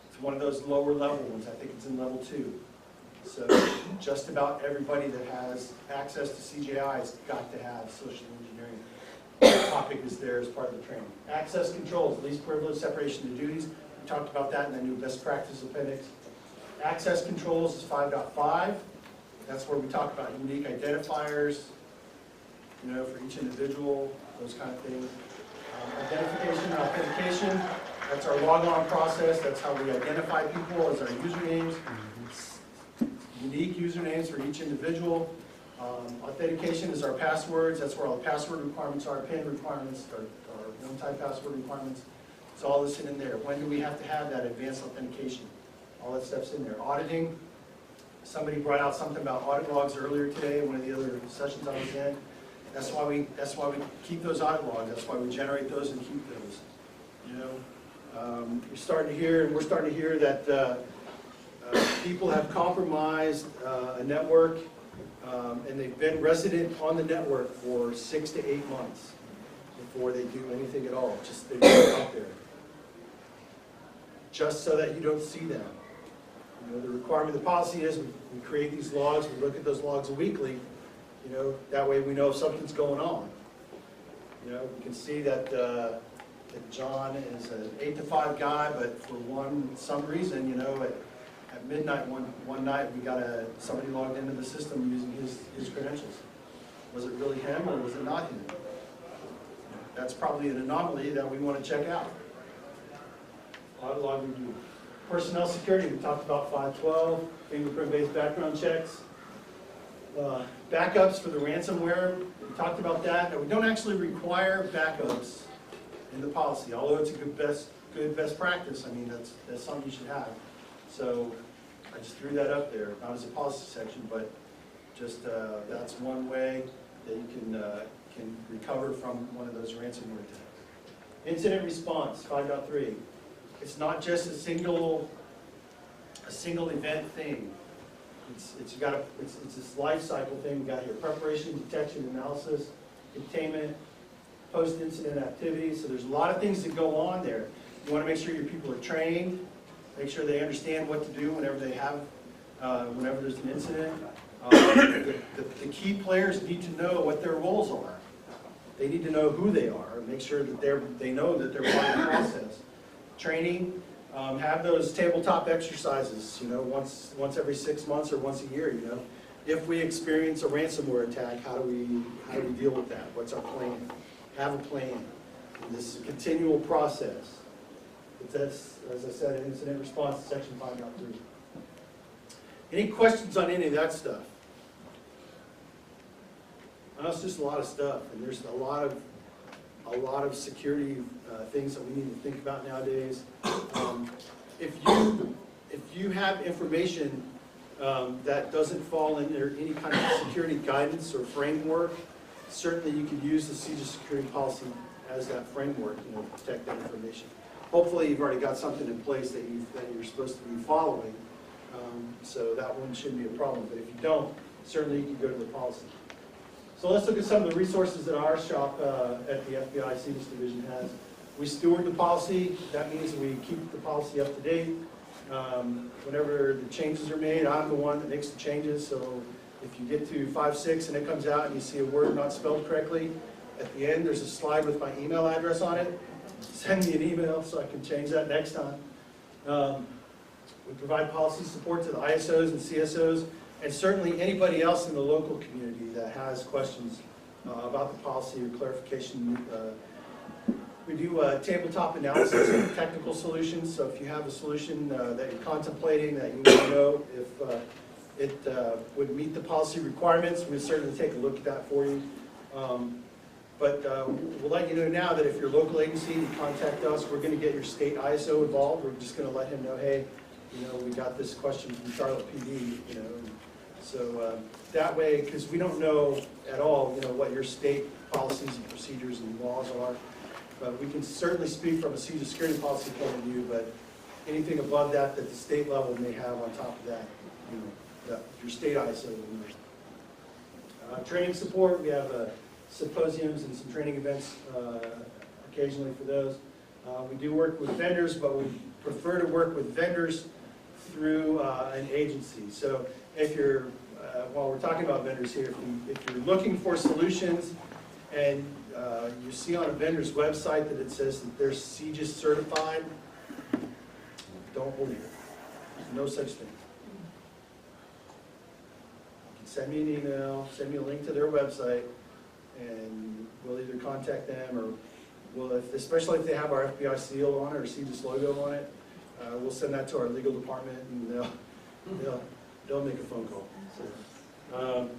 It's one of those lower level ones, I think it's in level 2. So just about everybody that has access to CJI has got to have social engineering. The topic is there as part of the training. Access controls, least privilege, separation of duties. We talked about that in the new best practice appendix. Access controls is 5.5. That's where we talk about unique identifiers, for each individual, those kind of things. Identification and authentication, that's our log-on process. That's how we identify people as our usernames. Unique usernames for each individual. Authentication is our passwords. That's where all the password requirements are, PIN requirements, our one-time password requirements. It's all listed in there. When do we have to have that advanced authentication? All that stuff's in there. Auditing. Somebody brought out something about audit logs earlier today in one of the other sessions I was in. That's why we keep those audit logs. That's why we generate those and keep those. You're starting to hear, and we're starting to hear that. People have compromised a network, and they've been resident on the network for 6 to 8 months before they do anything at all. Just they go out there, just so that you don't see them. The requirement of the policy is we create these logs. We look at those logs weekly. That way we know if something's going on. We can see that John is an 8 to 5 guy, but for some reason, at midnight one night, we got somebody logged into the system using his credentials. Was it really him or was it not him? That's probably an anomaly that we want to check out. Audit log review. Personnel security, we talked about 512, fingerprint-based background checks. Backups for the ransomware, we talked about that. Now, we don't actually require backups in the policy, although it's a good best practice. I mean, that's something you should have. So I just threw that up there, not as a policy section, but just that's one way that you can recover from one of those ransomware attacks. Incident response, 5.3. It's not just a single event thing. It's this life cycle thing we got here: preparation, detection, analysis, containment, post-incident activities. So there's a lot of things that go on there. You want to make sure your people are trained. Make sure they understand what to do whenever whenever there's an incident. The key players need to know what their roles are. They need to know who they are. Make sure that they know that they're part of the process. Training, Have those tabletop exercises, once every 6 months or once a year, If we experience a ransomware attack, how do we deal with that? What's our plan? Have a plan. And this is a continual process. But that's, as I said, an incident response to section 5.3. Any questions on any of that stuff? I know it's just a lot of stuff, and there's a lot of security things that we need to think about nowadays. If you have information that doesn't fall under any kind of security guidance or framework, certainly you could use the CJIS Security Policy as that framework, to protect that information. Hopefully you've already got something in place that you're supposed to be following, so that one shouldn't be a problem. But if you don't, certainly you can go to the policy. So let's look at some of the resources that our shop at the FBI CJIS Division has. We steward the policy. That means we keep the policy up to date. Whenever the changes are made, I'm the one that makes the changes. So if you get to 5.6 and it comes out and you see a word not spelled correctly, at the end there's a slide with my email address on it. Send me an email so I can change that next time. We provide policy support to the ISOs and CSOs, and certainly anybody else in the local community that has questions about the policy or clarification. We do tabletop analysis of technical solutions, so if you have a solution that you're contemplating that you want to know if it would meet the policy requirements, we'll certainly take a look at that for you. But we'll let you know now that if your local agency, you contact us, we're going to get your state ISO involved. We're just going to let him know, hey, we got this question from Charlotte PD, So that way, because we don't know at all, what your state policies and procedures and laws are. But we can certainly speak from a CJIS security policy point of view, but anything above that the state level may have on top of that, your state ISO will know. Training support, we have symposiums and some training events occasionally for those. We do work with vendors, but we prefer to work with vendors through an agency. So if you're, while we're talking about vendors here, if you're looking for solutions and you see on a vendor's website that it says that they're CJIS certified, don't believe it. There's no such thing. You can send me an email, send me a link to their website, and we'll either contact them or especially if they have our FBI seal on it or CJIS logo on it, we'll send that to our legal department and they'll make a phone call. So,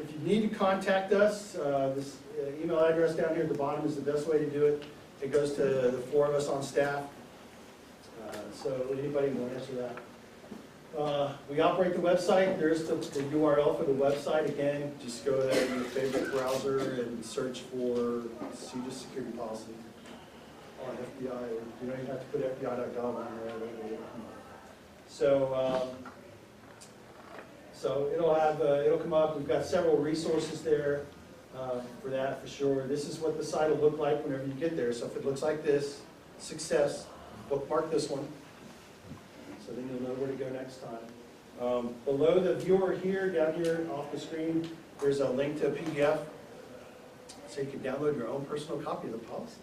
if you need to contact us, this email address down here at the bottom is the best way to do it. It goes to the 4 of us on staff. So anybody will answer that. We operate the website. There's the URL for the website. Again, just go to your favorite browser and search for CJIS Security Policy on FBI. You don't even have to put FBI.gov on there. So it'll come up. We've got several resources there for that for sure. This is what the site will look like whenever you get there. So if it looks like this, success, bookmark this one. So then you'll know where to go next time. Below the viewer here, down here off the screen, there's a link to a PDF. So you can download your own personal copy of the policy.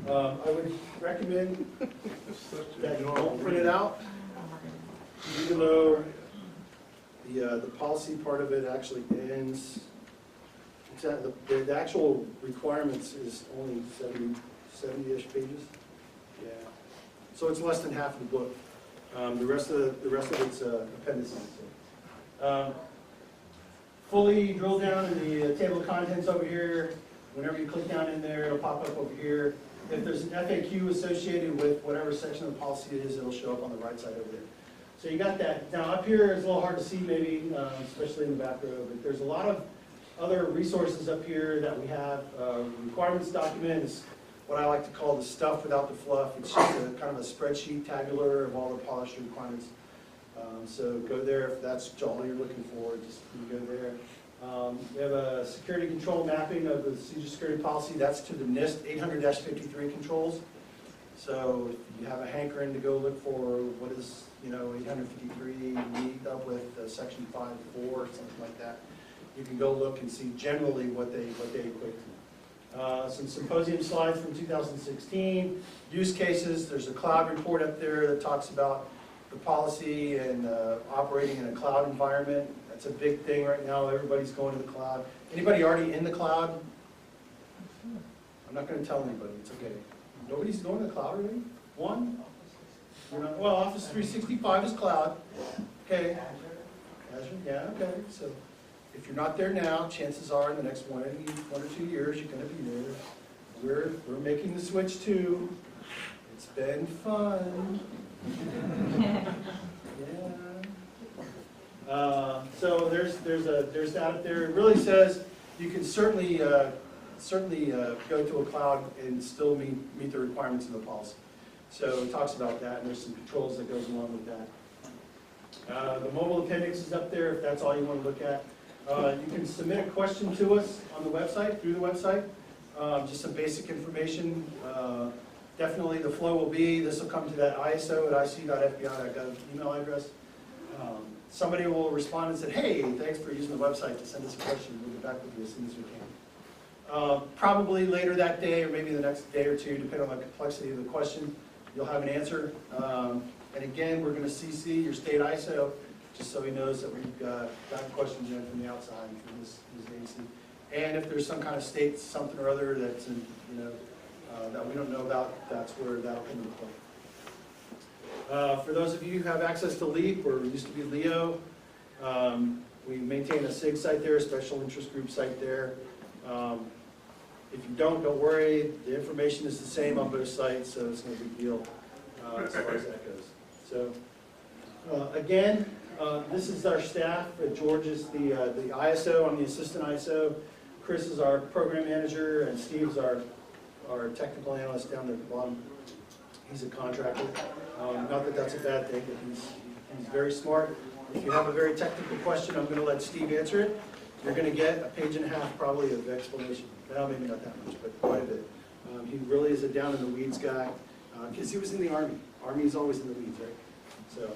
I would recommend that you don't print it out, even though the policy part of it actually ends. The actual requirements is only 70-ish pages. Yeah. So it's less than half of the book. The rest of it's appendices. Fully drill down in the table of contents over here. Whenever you click down in there, it'll pop up over here. If there's an FAQ associated with whatever section of the policy it is, it'll show up on the right side over there. So you got that. Now up here it's a little hard to see maybe, especially in the back row, but there's a lot of other resources up here that we have. Requirements document is what I like to call the stuff without the fluff. It's just a kind of a spreadsheet tabular of all the policy requirements. So go there if that's all you're looking for, just you go there. We have a security control mapping of the CJIS security policy. That's to the NIST 800-53 controls. So if you have a hankering to go look for what is 853 meet up with section 5.4 or something like that, you can go look and see generally what they equate to. Some symposium slides from 2016, use cases. There's a cloud report up there that talks about the policy and operating in a cloud environment. That's a big thing right now. Everybody's going to the cloud. Anybody already in the cloud? I'm not going to tell anybody. It's okay. Nobody's going to the cloud already? One? You're not, well, Office 365 is cloud. Okay. Azure, yeah, okay. So if you're not there now, chances are in the next 1 or 2 years you're going to be there. We're making the switch too. It's been fun. Yeah. So there's that up there. It really says you can certainly go to a cloud and still meet the requirements of the policy. So it talks about that, and there's some controls that goes along with that. The mobile appendix is up there if that's all you want to look at. You can submit a question to us on the website, through the website. Just some basic information. Definitely the flow will be, this will come to that ISO at ic.fbi.gov email address. Somebody will respond and say, hey, thanks for using the website to send us a question. We'll get back with you as soon as we can. Probably later that day or maybe the next day or two, depending on the complexity of the question, you'll have an answer. And again, we're going to CC your state ISO, just so he knows that we've got questions in from the outside from his agency. And if there's some kind of state something or other that's in, that we don't know about, that's where that'll come into play. For those of you who have access to LEAP, or used to be LEO, we maintain a SIG site there, a special interest group site there. If you don't worry, the information is the same on both sites, so it's no big deal as far as that goes. So, again, this is our staff. George is the ISO, I'm the assistant ISO. Chris is our program manager, and Steve's our technical analyst down there at the bottom. He's a contractor. Not that that's a bad thing, but he's very smart. If you have a very technical question, I'm going to let Steve answer it. You're going to get a page and a half probably of explanation. Well, maybe not that much, but quite a bit. He really is a down in the weeds guy, because he was in the Army. Army is always in the weeds, right? So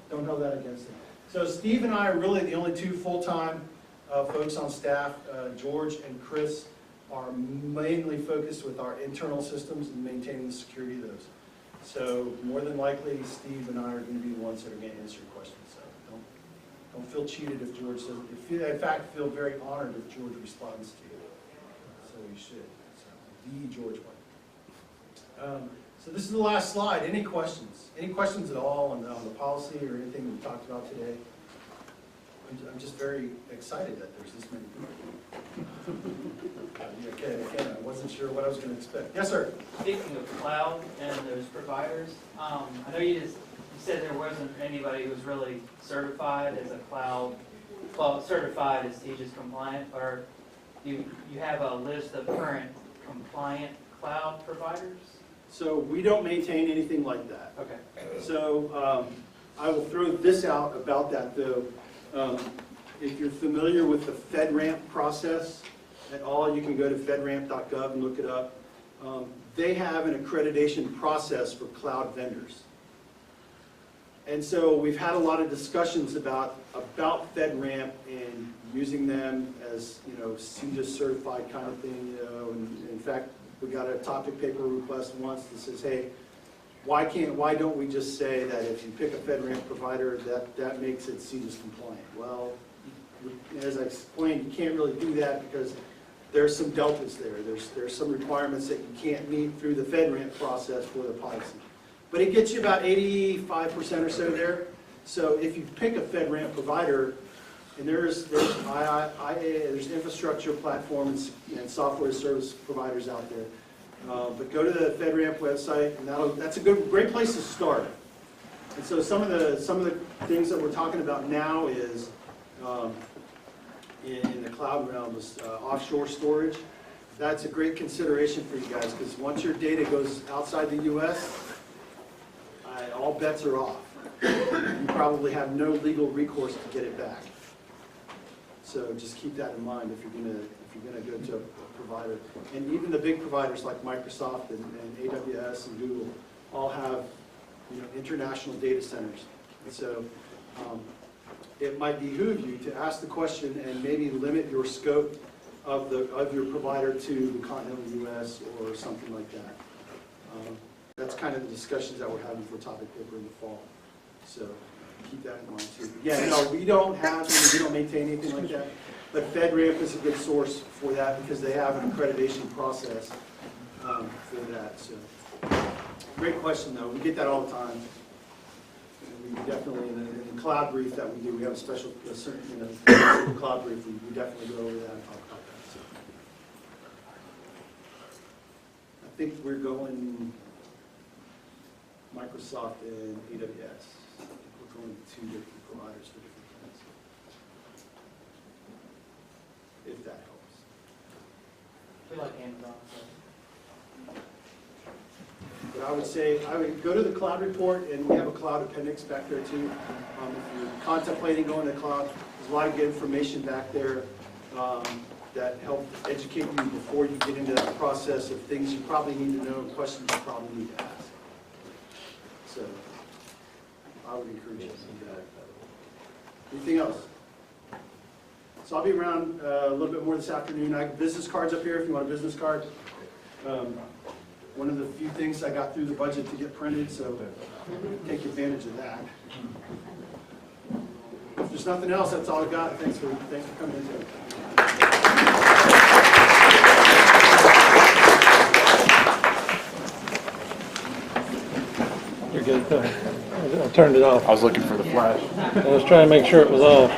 don't hold that against him. So Steve and I are really the only two full-time folks on staff. George and Chris are mainly focused with our internal systems and maintaining the security of those. So more than likely, Steve and I are going to be the ones that are going to answer your questions. So don't feel cheated if George doesn't. In fact, feel very honored if George responds to you. So you should. So the George one. So this is the last slide. Any questions? Any questions at all on the policy or anything we talked about today? I'm just very excited that there's this many people. Okay, I wasn't sure what I was going to expect. Yes, sir. Speaking of cloud and those providers, I know you said there wasn't anybody who was really certified as a cloud, well, certified as CJIS compliant, or you have a list of current compliant cloud providers? So we don't maintain anything like that. Okay. So I will throw this out about that though. If you're familiar with the FedRAMP process at all, you can go to fedramp.gov and look it up. They have an accreditation process for cloud vendors. And so we've had a lot of discussions about FedRAMP and using them as, CJIS certified kind of thing, and in fact, we got a topic paper request once that says, hey, why don't we just say that if you pick a FedRAMP provider, that makes it CJIS compliant? Well, as I explained, you can't really do that because there's some deltas there. There's some requirements that you can't meet through the FedRAMP process for the policy. But it gets you about 85% or so there. So if you pick a FedRAMP provider, and there's infrastructure platforms and software service providers out there. But go to the FedRAMP website, and that's a great place to start. And so some of the things that we're talking about now is in the cloud realm is offshore storage. That's a great consideration for you guys because once your data goes outside the U.S., all bets are off. You probably have no legal recourse to get it back. So just keep that in mind if you're gonna go to a provider. And even the big providers like Microsoft and AWS and Google all have international data centers. And so it might behoove you to ask the question and maybe limit your scope of your provider to the continental U.S. or something like that. That's kind of the discussions that we're having for topic paper in the fall. So keep that in mind too. Yeah, no, we don't maintain anything like that. But FedRAMP is a good source for that because they have an accreditation process for that. So great question though. We get that all the time. And we definitely, in the cloud brief that we do, we have a special, cloud brief. We definitely go over that and talk about that. So I think we're going Microsoft and AWS. We're going to 2 different providers for different things. If that helps. We like Amazon, so. But I would say, I would go to the cloud report, and we have a cloud appendix back there too. If you're contemplating going to the cloud, there's a lot of good information back there that help educate you before you get into that process of things you probably need to know, questions you probably need to ask. So I would encourage you to do that. Anything else? So I'll be around a little bit more this afternoon. I have business cards up here if you want a business card. One of the few things I got through the budget to get printed, so take advantage of that. If there's nothing else, that's all I got. Thanks for coming in today. You're good. I turned it off. I was looking for the flash. I was trying to make sure it was off.